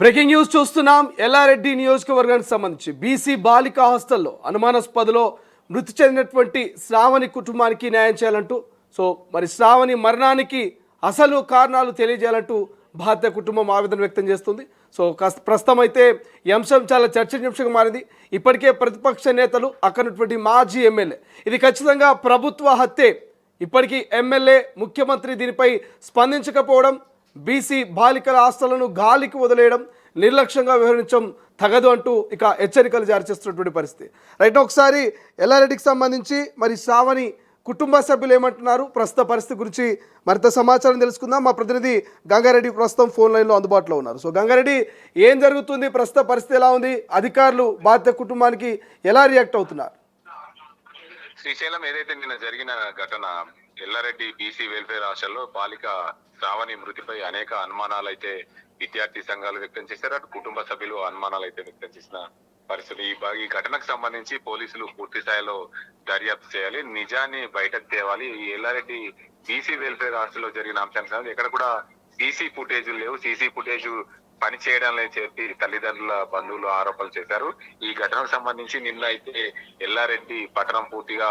Breaking news చూస్తున్నాం. ఎల్లారెడ్డి నియోజకవర్గానికి సంబంధించి బీసీ బాలికా హాస్టల్లో అనుమానాస్పదలో మృతి చెందినటువంటి శ్రావణి కుటుంబానికి న్యాయం చేయాలంటూ మరి శ్రావణి మరణానికి అసలు కారణాలు తెలియజేయాలంటూ బాధిత కుటుంబం ఆవేదన వ్యక్తం చేస్తుంది. ప్రస్తుతం అయితే ఈ అంశం చాలా చర్చనీయాంశంగా మారింది. ఇప్పటికే ప్రతిపక్ష నేతలు అక్కడున్నటువంటి మాజీ ఎమ్మెల్యే ఇది ఖచ్చితంగా ప్రభుత్వ హత్యే, ఇప్పటికీ ఎమ్మెల్యే ముఖ్యమంత్రి దీనిపై స్పందించకపోవడం, బీసీ బాలికల హాస్టళ్లను గాలికి వదిలేయడం, నిర్లక్ష్యంగా వ్యవహరించడం తగదు అంటూ ఇక హెచ్చరికలు జారీ చేస్తున్నటువంటి పరిస్థితి. రైట్, ఒకసారి ఎల్లారెడ్డికి సంబంధించి మరి శ్రావణి కుటుంబ సభ్యులు ఏమంటున్నారు, ప్రస్తుత పరిస్థితి గురించి మరింత సమాచారం తెలుసుకుందాం. మా ప్రతినిధి గంగారెడ్డి ప్రస్తుతం ఫోన్ లైన్లో అందుబాటులో ఉన్నారు. గంగారెడ్డి, ఏం జరుగుతుంది, ప్రస్తుత పరిస్థితి ఎలా ఉంది, అధికారులు బాధిత కుటుంబానికి ఎలా రియాక్ట్ అవుతున్నారు? శ్రీశైలం ఏదైతే నిన్న జరిగిన ఘటన, ఎల్లారెడ్డి బీసీ వెల్ఫేర్ హాస్టల్లో బాలిక శ్రావణి మృతిపై అనేక అనుమానాలు అయితే విద్యార్థి సంఘాలు వ్యక్తం చేశారు. అటు కుటుంబ సభ్యులు అనుమానాలు అయితే వ్యక్తం చేసిన పరిస్థితి. ఈ ఘటనకు సంబంధించి పోలీసులు పూర్తి స్థాయిలో దర్యాప్తు చేయాలి, నిజాన్ని బయటకు తేవాలి. ఈ ఎల్లారెడ్డి బీసీ వెల్ఫేర్ హాస్టల్లో జరిగిన అంశానికి ఎక్కడ కూడా సీసీ ఫుటేజ్ లేవు, సీసీ ఫుటేజ్ పని చేయడం లేని చెప్పి తల్లిదండ్రుల బంధువులు ఆరోపణలు చేశారు. ఈ ఘటనకు సంబంధించి నిన్న అయితే ఎల్లారెడ్డి పట్టణం పూర్తిగా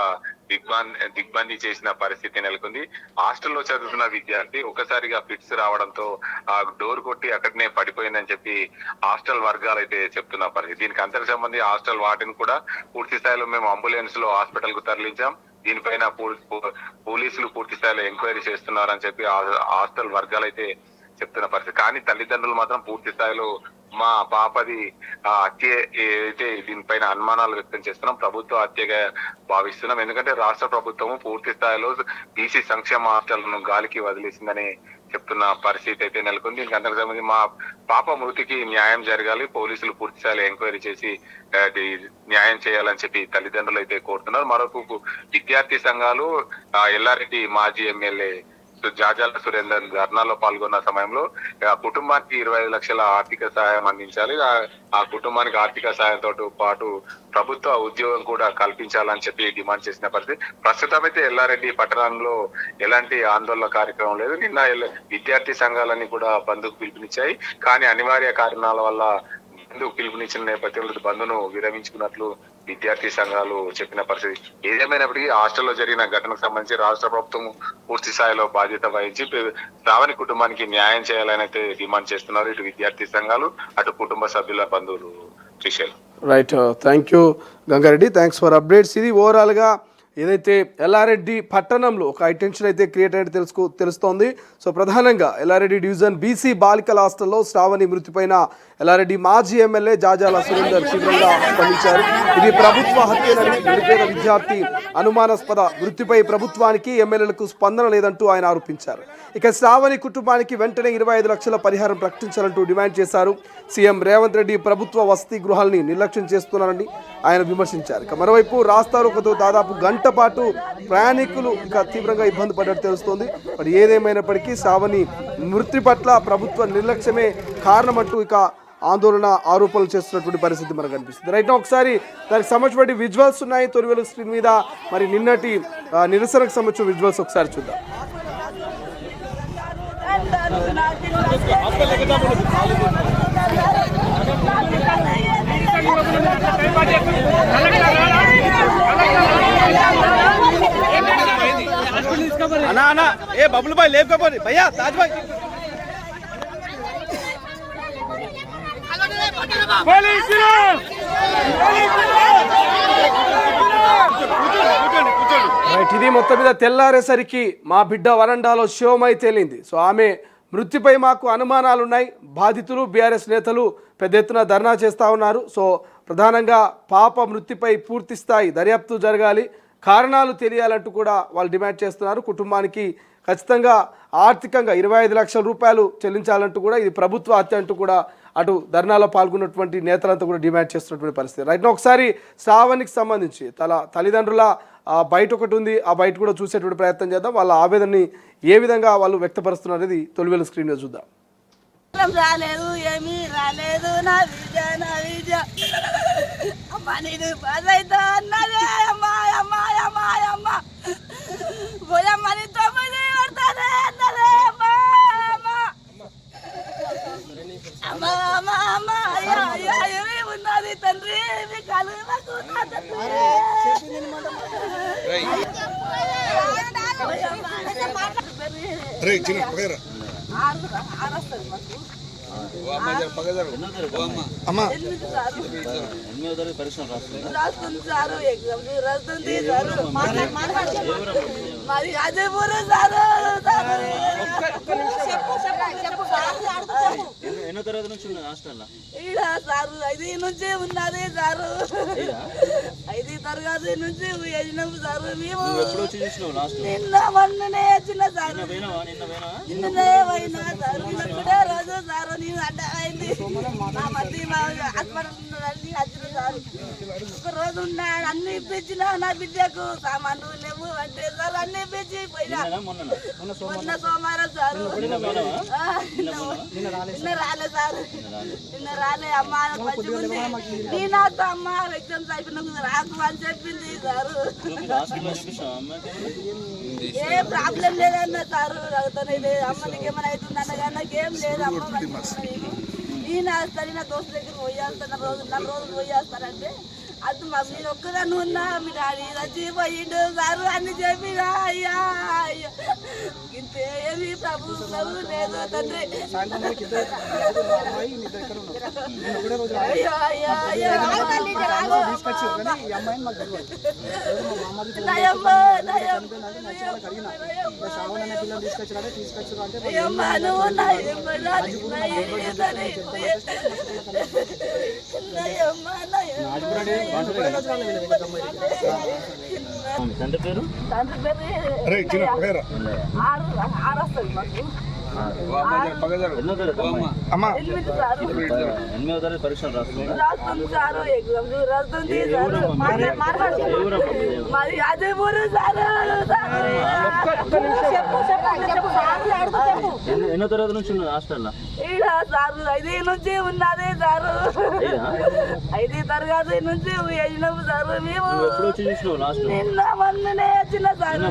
దిగ్బందీ చేసిన పరిస్థితి నెలకొంది. హాస్టల్లో చదువుతున్న విద్యార్థి ఒక్కసారిగా ఫిట్స్ రావడంతో ఆ డోర్ కొట్టి అక్కడనే పడిపోయిందని చెప్పి హాస్టల్ వర్గాలు అయితే చెప్తున్న పరిస్థితి. దీనికి అంతకు సంబంధించి హాస్టల్ వాటిని కూడా పూర్తి స్థాయిలో మేము అంబులెన్స్ లో హాస్పిటల్ కు తరలించాం, దీనిపైన పోలీసులు పూర్తి స్థాయిలో ఎంక్వైరీ చేస్తున్నారని చెప్పి హాస్టల్ వర్గాలు అయితే చెప్తున్న పరిస్థితి. కానీ తల్లిదండ్రులు మాత్రం పూర్తి స్థాయిలో మా పాపది హత్య అయితే దీనిపైన అనుమానాలు వ్యక్తం చేస్తున్నాం, ప్రభుత్వ హత్యగా భావిస్తున్నాం. ఎందుకంటే రాష్ట్ర ప్రభుత్వము పూర్తి స్థాయిలో బీసీ సంక్షేమ హాస్టళ్లను గాలికి వదిలేసిందని చెప్తున్న పరిస్థితి అయితే నెలకొంది. దీనికి అందరికి సంబంధించి మా పాప మృతికి న్యాయం జరగాలి, పోలీసులు పూర్తి స్థాయిలో ఎంక్వైరీ చేసి న్యాయం చేయాలని చెప్పి తల్లిదండ్రులు అయితే కోరుతున్నారు. మరొక విద్యార్థి సంఘాలు ఎల్లారెడ్డి మాజీ ఎమ్మెల్యే జాజాల సురేందర్ ధర్నాలో పాల్గొన్న సమయంలో ఆ కుటుంబానికి 25 లక్షల ఆర్థిక సహాయం అందించాలి, ఆ కుటుంబానికి ఆర్థిక సహాయంతో పాటు ప్రభుత్వ ఉద్యోగం కూడా కల్పించాలని చెప్పి డిమాండ్ చేసిన పరిస్థితి. ప్రస్తుతం అయితే ఎల్లారెడ్డి పట్టణంలో ఎలాంటి ఆందోళన కార్యక్రమం లేదు. నిన్న విద్యార్థి సంఘాలన్నీ కూడా బంద్కు పిలుపునిచ్చాయి, కానీ అనివార్య కారణాల వల్ల బంధుకు పిలుపునిచ్చిన నేపథ్యంలో బంధును విరమించుకున్నట్లు విద్యార్థి సంఘాలు చెప్పిన పరిస్థితి. ఏదేమైనప్పటికీ హాస్టల్లో జరిగిన ఘటనకు సంబంధించి రాష్ట్ర ప్రభుత్వం పూర్తి స్థాయిలో బాధ్యత వహించి శ్రావణి కుటుంబానికి న్యాయం చేయాలని అయితే డిమాండ్ చేస్తున్నారు ఇటు విద్యార్థి సంఘాలు, అటు కుటుంబ సభ్యుల బంధువులు. Srisailam. Right, thank you Gangareddy, thanks for updates. ఇది ఓవరాల్గా ఏదైతే ఎల్లారెడ్డి పట్టణంలో ఒక అటెన్షన్ అయితే క్రియేట్ అయితే తెలుస్తోంది. ప్రధానంగా ఎల్లారెడ్డి డివిజన్ బీసీ బాలికల హాస్టల్లో శ్రావణి మృతిపైన ఎల్లారెడ్డి మాజీ ఎమ్మెల్యే జాజాల సురేందర్ తీవ్రంగా స్పందించారు. ఇది ప్రభుత్వ హత్యనని, నిరుపేద విద్యార్థి అనుమానాస్పద మృతిపై ప్రభుత్వానికి ఎమ్మెల్యేలకు స్పందన లేదంటూ ఆయన ఆరోపించారు. ఇక శ్రావణి కుటుంబానికి వెంటనే 25 లక్షల పరిహారం ప్రకటించాలంటూ డిమాండ్ చేశారు. సీఎం రేవంత్ రెడ్డి ప్రభుత్వ వసతి గృహాలని నిర్లక్ష్యం చేస్తున్నారని ఆయన విమర్శించారు. ఇక మరోవైపు రాస్తారోకతో దాదాపు గంట పాటు ప్రయాణికులు ఇక తీవ్రంగా ఇబ్బంది పడ్డట్టు తెలుస్తోంది. మరి ఏదేమైనప్పటికీ శ్రావణి మృతి పట్ల ప్రభుత్వ నిర్లక్ష్యమే కారణమంటూ ఇక ఆందోళన ఆరోపణలు చేస్తున్నటువంటి పరిస్థితి మనకు కనిపిస్తుంది. రైట్, ఒకసారి దానికి సంబంధించిన విజువల్స్ ఉన్నాయి తొలివేలు స్క్రీన్ మీద. మరి నిన్నటి నిరసనకు సంబంధించిన విజువల్స్ ఒకసారి చూద్దాం. అన్నా అన్నా ఏ బబుల్ భాయ్ లేకపోయి భయ్యా తాజ్ భాయ్ రైట్, ఇది మొత్తం మీద తెల్లారేసరికి మా బిడ్డ వరండాలో శివమై తేలింది. ఆమె మృతిపై మాకు అనుమానాలు ఉన్నాయి, బాధితులు బీఆర్ఎస్ నేతలు పెద్ద ఎత్తున ధర్నా చేస్తూ ఉన్నారు. ప్రధానంగా పాప మృతిపై పూర్తి స్థాయి దర్యాప్తు జరగాలి, కారణాలు తెలియాలంటూ కూడా వాళ్ళు డిమాండ్ చేస్తున్నారు. కుటుంబానికి ఖచ్చితంగా ఆర్థికంగా 25 లక్షల రూపాయలు చెల్లించాలంటూ కూడా ఇది ప్రభుత్వ హత్య అంటూ కూడా అటు ధర్నాలో పాల్గొన్నటువంటి నేతలంతా కూడా డిమాండ్ చేస్తున్నటువంటి పరిస్థితి. రైట్, ఒకసారి శ్రావణికి సంబంధించి తల్లిదండ్రుల బయట ఒకటి ఉంది, ఆ బయట కూడా చూసేటువంటి ప్రయత్నం చేద్దాం. వాళ్ళ ఆవేదనని ఏ విధంగా వాళ్ళు వ్యక్తపరుస్తున్నారు అనేది తొలివేలు స్క్రీన్ మీద చూద్దాం. రాలేదు, ఏమీ రాలేదు, నా విద్య అమ్మా నేను బాధైతే అన్నదే అమ్మా అమ్మా అమ్మా అమ్మా పోయమ్మని 9 పడుతుంది అన్నదే అమ్మా అమ్మా అమ్మా అమ్మా అమ్మా అయ్యా అయ్యా ఏమి ఉన్నది తండ్రి మీ కాలు నాకు నా తండ్రి. ఆరొస్తుంది మాకు. రాస్తుంది సారు ఎగ్జామ్ రాస్తుంది సారు మరి అదే పూర సారు. ఎన్నో తరగతి నుంచి ఉన్నది హాస్టల్? ఈడ సారు 5 నుంచి ఉన్నది సారు. 5 తరగతి నుంచి వేసినాము సారు మేము. ఎప్పుడు వచ్చి చూసినావు లాస్ట్? నిన్న మొన్ననే వచ్చిన సారు. నిన్ననే పోయినా సారు. ఇప్పుడే రోజు సారు నేను అడ్డ అయింది. మా మధ్య మా హాస్పిటల్ ఉన్నదని వచ్చిన సారు. ఒక రోజు ఉన్నా అన్ని ఇప్పించిన నా బిడ్డకు సామాన్లు లేవు అంటే సార్ అన్ని ఇప్పించి పోయినా. మొన్న సోమవారం సారు. నిన్న రాలే సారు. నిన్న రాలే అమ్మ మంచిగా ఉంది. నీ నాతో అమ్మ ఎగ్జామ్స్ అయిపోయినా రాకు అని చెప్పింది సారు. ఏ ప్రాబ్లం లేదన్న సారు. రాగుతానే లేదు అమ్మ నీకేమైనా అవుతుందన్న కానీ నాకేం లేదు అమ్మ. నేను వస్తాను నా దోస్తు దగ్గర పోయేస్తాను రోజు 4 రోజులు పోయేస్తానంటే అది మా నేను ఒక్కదాన్ని ఉన్నా మీ డాడీ చచ్చిపోయిండు సారు అన్ని చెప్పినా. అయ్యా అయ్యా ఇంతే ఏమి ప్రభు లేదు తండ్రి. అయ్యో అయ్యా అయ్యా నువ్వు తండ్రి పేరు? ఆరొస్తుంది మాకు. ఎన్నో తరగతి? 8వ తరగతి పరీక్షలు రాస్తుంది. రాస్తుంది సారు ఎగ్జామ్ రాస్తుంది సారు. మరి అదే పూరు సారు. ఎన్నో తరగతి నుంచి ఉన్నది హాస్టల్? ఈడ సారు 5 నుంచి ఉన్నది సారు. 5 తరగతి నుంచి వేసినాము సారు మేము. ఎప్పుడు వచ్చి చూసినావు లాస్ట్? నిన్న మొన్ననే వచ్చిన సారు.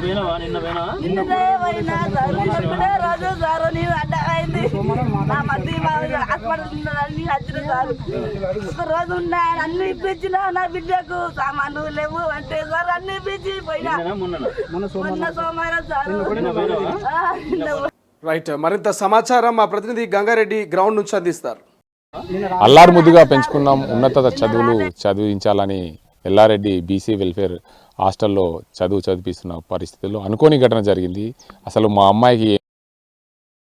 నిన్ననే పోయినా సారు. ఇప్పుడే రోజు సారు నేను అడ్డ అయింది. మా మధ్య మా హాస్పిటల్ ఉన్నదని వచ్చిన సారు. ఒక రోజు ఉన్నా అన్ని ఇప్పించిన నా బిడ్డకు సామాన్లు లేవు అంటే సార్ అన్ని ఇప్పించి పోయినా. మొన్న సోమవారం సారు. రైట్, మరింత సమాచారం మా ప్రతినిధి గంగారెడ్డి గ్రౌండ్ నుంచి అందిస్తారు. అల్లారు ముద్దుగా పెంచుకున్నాం, ఉన్నత చదువులు చదివించాలని ఎల్లారెడ్డి బీసీ వెల్ఫేర్ హాస్టల్లో చదివిస్తున్న పరిస్థితుల్లో అనుకోని ఘటన జరిగింది. అసలు మా అమ్మాయికి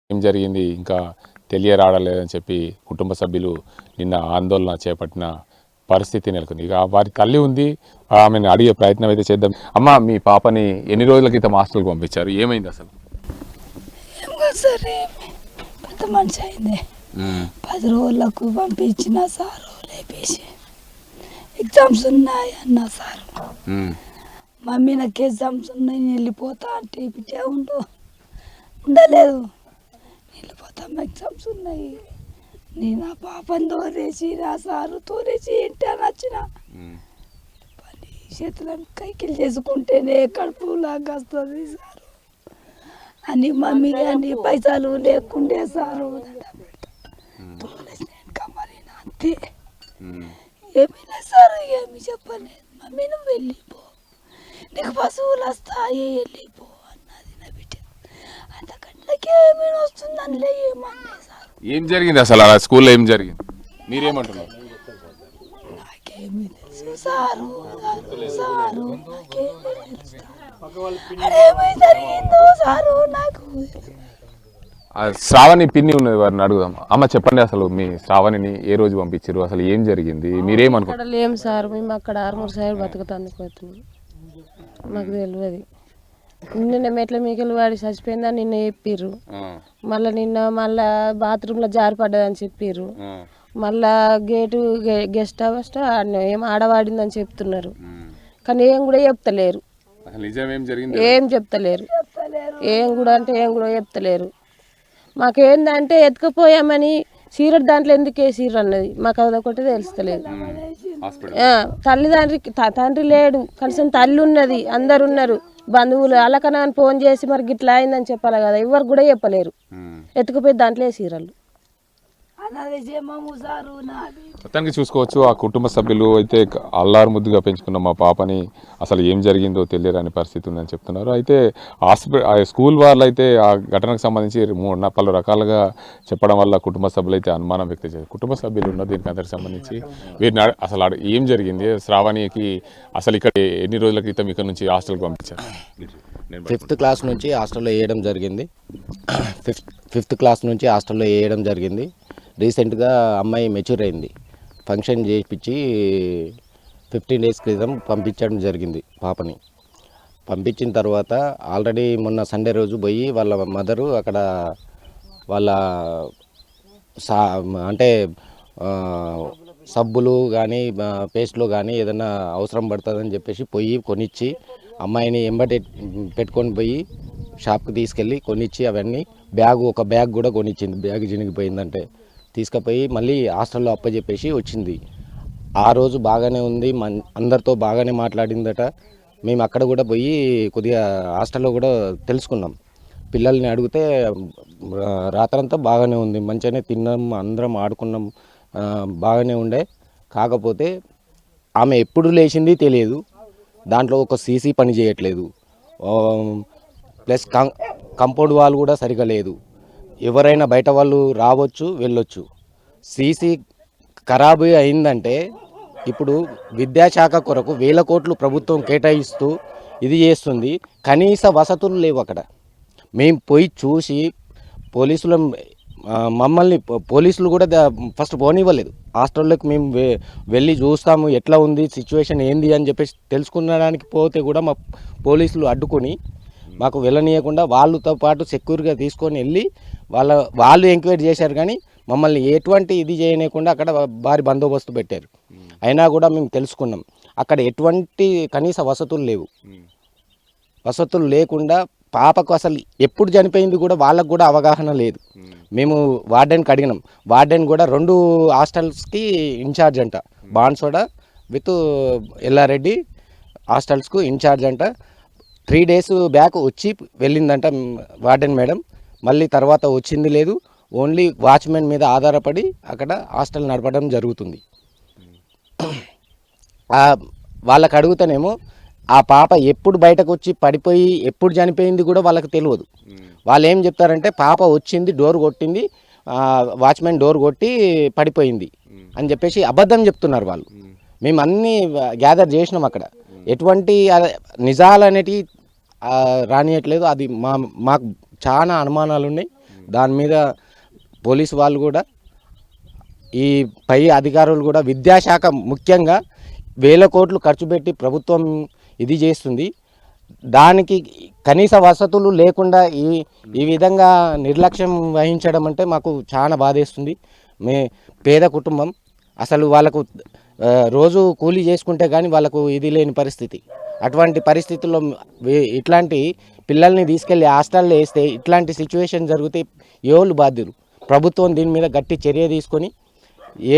ఏం జరిగింది ఇంకా తెలియరాడలేదని చెప్పి కుటుంబ సభ్యులు నిన్న ఆందోళన చేపట్టిన పరిస్థితి నెలకొంది. ఇక వారి తల్లి ఉంది, ఆమెను అడిగే ప్రయత్నం అయితే చేద్దాం. అమ్మ, మీ పాపని ఎన్ని రోజుల క్రితం హాస్టల్కి పంపించారు? ఏమైంది అసలు? సరే పెద్ద మనిషి అయింది. 10 రోజులకు పంపించిన సారు లేపేసి ఎగ్జామ్స్ ఉన్నాయి అన్న సారు. మమ్మీ నాకు ఎగ్జామ్స్ ఉన్నాయి నేను వెళ్ళిపోతా అంటే బిడ్డ ఉండలేదు. వెళ్ళిపోతాం ఎగ్జామ్స్ ఉన్నాయి. నేను ఆ పాపని తోలేసి నా సారు తోలేసి ఏంటి అని వచ్చిన పని చేతులను కైకిలు చేసుకుంటేనే కడుపులాగా వస్తుంది సారు. అని మమ్మీ అని పైసలు లేకుండే సారు కమ్మరినా అంతే. ఏమీ లేదు సార్, ఏమి చెప్పలేదు. మమ్మీ నువ్వు వెళ్ళిపో, నీకు పశువులు వస్తాయి వెళ్ళిపో అన్నది నా బిడ్డ. అంతకంటే ఏమీ వస్తుందని ఏమన్నా సార్. ఏం జరిగింది అసలు ఆ స్కూల్లో? ఏం జరిగింది మీరేమంటున్నారు? నాకేమీ తెలుసు సారు. సారు నాకేమీ తెలుసు. అదేమీ జరిగిందో సారు నాకు. శ్రావణి పిన్ని ఉన్నది, వారిని అడుగుదాం. అమ్మ చెప్పండి, అసలు మీ శ్రావణిని ఏ రోజు పంపించారు, అసలు ఏం జరిగింది, మీరేమనుకో? అక్కడ లేము సార్, మేము అక్కడ ఆర్మూర్ సైడ్ బతుకుతాందుకు పోతున్నాం. మాకు తెలియదు. నిన్న మెట్ల మీకెళ్ళి వాడి చచ్చిపోయిందని నిన్న చెప్పిర్రు. మళ్ళా బాత్రూంలో జారిపడ్డదని చెప్పిర్రు. మళ్ళా గెస్ట్ హౌస్ ఏం ఆడవాడిందని చెప్తున్నారు. కానీ ఏం కూడా చెప్తలేరు. ఏం చెప్తలేరు. ఏం కూడా చెప్తలేరు. మాకేందంటే ఎత్తుకుపోయామని సీరట్ దాంట్లో ఎందుకు వేసిర్రు అన్నది మాకు అదొకటి తెలుస్తలేదు. తండ్రి లేడు, కనీసం తల్లి ఉన్నది, అందరు ఉన్నారు బంధువులు. అలకనా అని ఫోన్ చేసి మరి గిట్లా అయిందని చెప్పాలి కదా, ఎవరు కూడా చెప్పలేరు. ఎత్తుకుపోయి దాంట్లో వేసిర్రు. అన్నది చేయమము సారు నాది మొత్తానికి చూసుకోవచ్చు ఆ కుటుంబ సభ్యులు అయితే అల్లారు ముద్దుగా పెంచుకున్న మా పాపని అసలు ఏం జరిగిందో తెలియని పరిస్థితి ఉందని చెప్తున్నారు. అయితే స్కూల్ వాళ్ళు అయితే ఆ ఘటనకు సంబంధించి పలు రకాలుగా చెప్పడం వల్ల కుటుంబ సభ్యులు అయితే అనుమానం వ్యక్తం చేశారు. కుటుంబ సభ్యులు ఉన్న దీనికి అందరికి సంబంధించి వీరిని అసలు ఏం జరిగింది, శ్రావణికి అసలు ఇక్కడ ఎన్ని రోజుల క్రితం ఇక్కడ నుంచి హాస్టల్కి పంపించారు? 5th క్లాస్ నుంచి హాస్టల్లో వేయడం జరిగింది. 5th క్లాస్ నుంచి హాస్టల్లో వేయడం జరిగింది. రీసెంట్గా అమ్మాయి మెచ్యూర్ అయింది. ఫంక్షన్ చేయించి 15 days క్రితం పంపించడం జరిగింది పాపని. పంపించిన తర్వాత ఆల్రెడీ మొన్న సండే రోజు పోయి వాళ్ళ మదరు అక్కడ వాళ్ళ అంటే సబ్బులు కానీ పేస్ట్లు కానీ ఏదైనా అవసరం పడుతుందని చెప్పేసి పోయి కొనిచ్చి అమ్మాయిని ఎంబడి పెట్టుకొని పోయి షాప్కి తీసుకెళ్ళి కొనిచ్చి అవన్నీ ఒక బ్యాగ్ కూడా కొనిచ్చింది. బ్యాగ్ చినిగిపోయిందంటే తీసుకుపోయి మళ్ళీ హాస్టల్లో అప్పచెప్పేసి వచ్చింది. ఆ రోజు బాగానే ఉంది, అందరితో బాగానే మాట్లాడిందట. మేము అక్కడ కూడా పోయి కొద్దిగా హాస్టల్లో కూడా తెలుసుకున్నాం. పిల్లల్ని అడిగితే రాత్రంతా బాగానే ఉంది, మంచిగానే తిన్నాం, అందరం ఆడుకున్నాం, బాగానే ఉండే. కాకపోతే ఆమె ఎప్పుడు లేచింది తెలియదు. దాంట్లో ఒక సీసీ పని చేయట్లేదు, ప్లస్ కంపౌండ్ వాల్ కూడా సరిగా లేదు. ఎవరైనా బయట వాళ్ళు రావచ్చు వెళ్ళొచ్చు. సీసీ ఖరాబు అయిందంటే ఇప్పుడు విద్యాశాఖ కొరకు 1000 కోట్లు ప్రభుత్వం కేటాయిస్తూ ఇది చేస్తుంది. కనీస వసతులు లేవు అక్కడ. మేము పోయి చూసి మమ్మల్ని పోలీసులు కూడా ఫస్ట్ పోనివ్వలేదు. హాస్టల్లోకి మేము వెళ్ళి చూస్తాము ఎట్లా ఉంది సిచ్యువేషన్ ఏంది అని చెప్పేసి తెలుసుకునడానికి పోతే కూడా మా పోలీసులు అడ్డుకొని మాకు వెళ్ళనీయకుండా వాళ్ళతో పాటు సెక్యూర్గా తీసుకొని వెళ్ళి వాళ్ళు ఎంక్వైరీ చేశారు. కానీ మమ్మల్ని ఎటువంటి ఇది చేయనీయకుండా అక్కడ భారీ బందోబస్తు పెట్టారు. అయినా కూడా మేము తెలుసుకున్నాం అక్కడ ఎటువంటి కనీస వసతులు లేవు. వసతులు లేకుండా పాపకు అసలు ఎప్పుడు చనిపోయింది కూడా వాళ్ళకు కూడా అవగాహన లేదు. మేము వార్డెన్కి అడిగినాం. వార్డెన్ కూడా 2 హాస్టల్స్కి ఇన్ఛార్జ్ అంట, బాన్సోడ విత్ ఎల్లారెడ్డి హాస్టల్స్కు ఇన్ఛార్జ్ అంట. 3 days బ్యాక్ వచ్చి వెళ్ళిందంట వార్డెన్ మేడం. మళ్ళీ తర్వాత వచ్చింది లేదు. ఓన్లీ వాచ్మెన్ మీద ఆధారపడి అక్కడ హాస్టల్ నడపడం జరుగుతుంది. వాళ్ళకి అడుగుతానేమో ఆ పాప ఎప్పుడు బయటకు వచ్చి పడిపోయి ఎప్పుడు చనిపోయింది కూడా వాళ్ళకి తెలియదు. వాళ్ళు ఏం చెప్తారంటే పాప వచ్చింది, డోర్ కొట్టింది, వాచ్మెన్ డోర్ కొట్టి పడిపోయింది అని చెప్పేసి అబద్ధం చెప్తున్నారు వాళ్ళు. మేము అన్నీ గ్యాదర్ చేసినాం అక్కడ. ఎటువంటి నిజాలు అనేటివి రానియట్లేదు. అది మాకు చాలా అనుమానాలు ఉన్నాయి. దాని మీద పోలీసు వాళ్ళు కూడా ఈ పై అధికారులు కూడా విద్యాశాఖ ముఖ్యంగా 1000 కోట్లు ఖర్చు పెట్టి ప్రభుత్వం ఇది చేస్తుంది. దానికి కనీస వసతులు లేకుండా ఈ విధంగా నిర్లక్ష్యం వహించడం అంటే మాకు చాలా బాధేస్తుంది. పేద కుటుంబం, అసలు వాళ్ళకు రోజు కూలీ చేసుకుంటే కానీ వాళ్ళకు ఇది లేని పరిస్థితి. అటువంటి పరిస్థితుల్లో ఇట్లాంటి పిల్లల్ని తీసుకెళ్ళి హాస్టల్లో వేస్తే ఇట్లాంటి సిచ్యువేషన్ జరిగితే ఎవరు బాధ్యులు? ప్రభుత్వం దీని మీద గట్టి చర్య తీసుకొని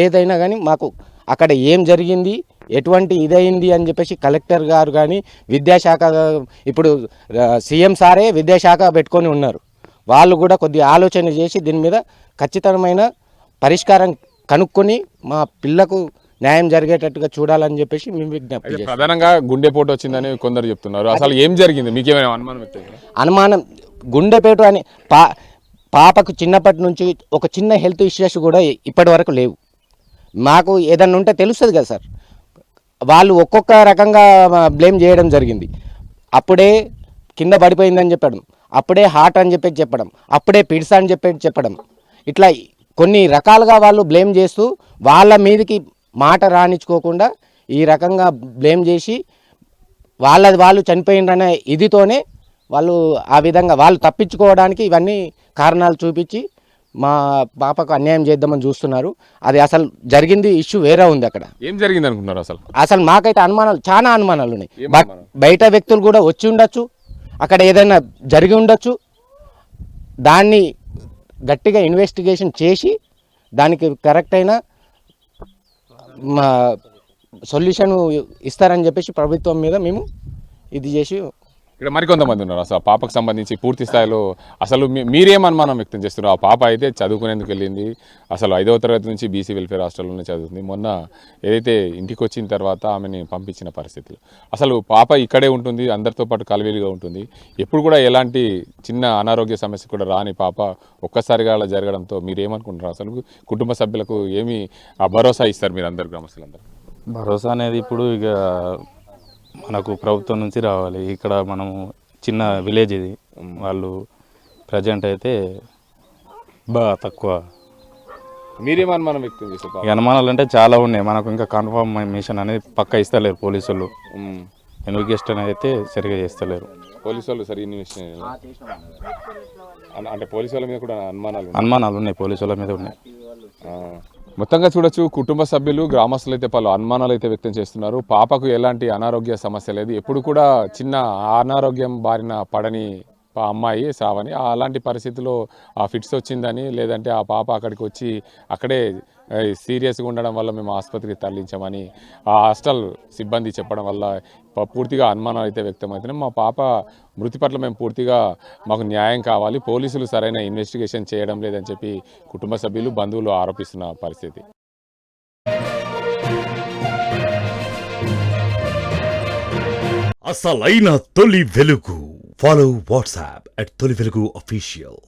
ఏదైనా కానీ మాకు అక్కడ ఏం జరిగింది, ఎటువంటి ఇదైంది అని చెప్పేసి కలెక్టర్ గారు కానీ విద్యాశాఖ, ఇప్పుడు సీఎం సారే విద్యాశాఖ పెట్టుకొని ఉన్నారు. వాళ్ళు కూడా కొద్దిగా ఆలోచన చేసి దీని మీద ఖచ్చితమైన పరిష్కారం కనుక్కొని మా పిల్లకు న్యాయం జరిగేటట్టుగా చూడాలని చెప్పేసి మేము విజ్ఞప్తి చేస్తాం. ప్రధానంగా గుండెపోటు వచ్చిందని కొందరు చెప్తున్నారు. అసలు ఏం జరిగింది, మీకేమైనా అనుమానం? గుండెపోటు అని పాపకు చిన్నప్పటి నుంచి ఒక చిన్న హెల్త్ ఇష్యూస్ కూడా ఇప్పటి వరకు లేవు. మాకు ఏదన్నా ఉంటే తెలుస్తుంది కదా సార్. వాళ్ళు ఒక్కొక్క రకంగా బ్లేమ్ చేయడం జరిగింది. అప్పుడే కింద పడిపోయిందని చెప్పడం, అప్పుడే హార్ట్ అని చెప్పడం, అప్పుడే పిడ్స్ అని చెప్పడం, ఇట్లా కొన్ని రకాలుగా వాళ్ళు బ్లేమ్ చేస్తూ వాళ్ళ మీదకి మాట రానిచ్చుకోకుండా ఈ రకంగా బ్లేమ్ చేసి వాళ్ళు చనిపోయిందనే ఇదితోనే వాళ్ళు ఆ విధంగా వాళ్ళు తప్పించుకోవడానికి ఇవన్నీ కారణాలు చూపించి మా పాపకు అన్యాయం చేద్దామని చూస్తున్నారు. అది అసలు జరిగింది ఇష్యూ వేరే ఉంది. అక్కడ ఏం జరిగింది అనుకుంటున్నారు? అసలు మాకైతే అనుమానాలు, చాలా అనుమానాలు ఉన్నాయి. బయట వ్యక్తులు కూడా వచ్చి ఉండొచ్చు, అక్కడ ఏదైనా జరిగి ఉండొచ్చు. దాన్ని గట్టిగా ఇన్వెస్టిగేషన్ చేసి దానికి కరెక్ట్ అయిన సొల్యూషన్ ఇస్తారని చెప్పేసి ప్రభుత్వం మీద మేము ఇది చేసి ఇక్కడ మరికొంతమంది ఉన్నారు. అసలు ఆ పాపకు సంబంధించి పూర్తి స్థాయిలో అసలు మీరేం అనుమానం వ్యక్తం చేస్తున్నారు? ఆ పాప అయితే చదువుకునేందుకు వెళ్ళింది, అసలు 5వ తరగతి నుంచి బీసీ వెల్ఫేర్ హాస్టల్లోనే చదువుతుంది. మొన్న ఏదైతే ఇంటికి వచ్చిన తర్వాత ఆమెని పంపించిన పరిస్థితులు, అసలు పాప ఇక్కడే ఉంటుంది, అందరితో పాటు కలవిలుగా ఉంటుంది, ఎప్పుడు కూడా ఎలాంటి చిన్న అనారోగ్య సమస్య కూడా రాని పాప ఒక్కసారిగా అలా జరగడంతో మీరేమనుకుంటున్నారు? అసలు కుటుంబ సభ్యులకు ఏమి భరోసా ఇస్తారు మీరు అందరు గ్రామస్తులందరూ? భరోసా అనేది ఇప్పుడు ఇక మనకు ప్రభుత్వం నుంచి రావాలి. ఇక్కడ మనము చిన్న విలేజ్ ఇది, వాళ్ళు ప్రజెంట్ అయితే బాగా తక్కువ. మీరేమనుమానం వ్యక్తం చేస్తారు? ఈ అనుమానాలు అంటే చాలా ఉన్నాయి. మనకు ఇంకా కన్ఫర్మేషన్ అనేది పక్కా ఇస్తలేరు పోలీసులు. ఇన్వెస్టిగేషన్ అయితే సరిగా చేస్తలేరు పోలీసు వాళ్ళు. సరే ఇన్వెస్టిగేషన్ అంటే పోలీసు వాళ్ళ మీద కూడా అనుమానాలు ఉన్నాయి, పోలీసు వాళ్ళ మీద ఉన్నాయి. మొత్తంగా చూడొచ్చు, కుటుంబ సభ్యులు గ్రామస్తులు అయితే పలు అనుమానాలు అయితే వ్యక్తం చేస్తున్నారు. పాపకు ఎలాంటి అనారోగ్య సమస్య లేదు, ఎప్పుడు కూడా చిన్న అనారోగ్యం బారిన పడని అమ్మాయి శ్రావణి. అలాంటి పరిస్థితిలో ఆ ఫిట్స్ వచ్చిందని, లేదంటే ఆ పాప అక్కడికి వచ్చి అక్కడే సీరియస్గా ఉండడం వల్ల మేము ఆసుపత్రికి తరలించామని ఆ హాస్టల్ సిబ్బంది చెప్పడం వల్ల పూర్తిగా అనుమానాలు అయితే వ్యక్తమవుతున్నాయి. మా పాప మృతి పట్ల మేము పూర్తిగా మాకు న్యాయం కావాలి, పోలీసులు సరైన ఇన్వెస్టిగేషన్ చేయడం లేదని చెప్పి కుటుంబ సభ్యులు బంధువులు ఆరోపిస్తున్న పరిస్థితి. అసలైన తొలి వెలుగు. ఫాలో వాట్సాప్ @తొలి వెలుగు official.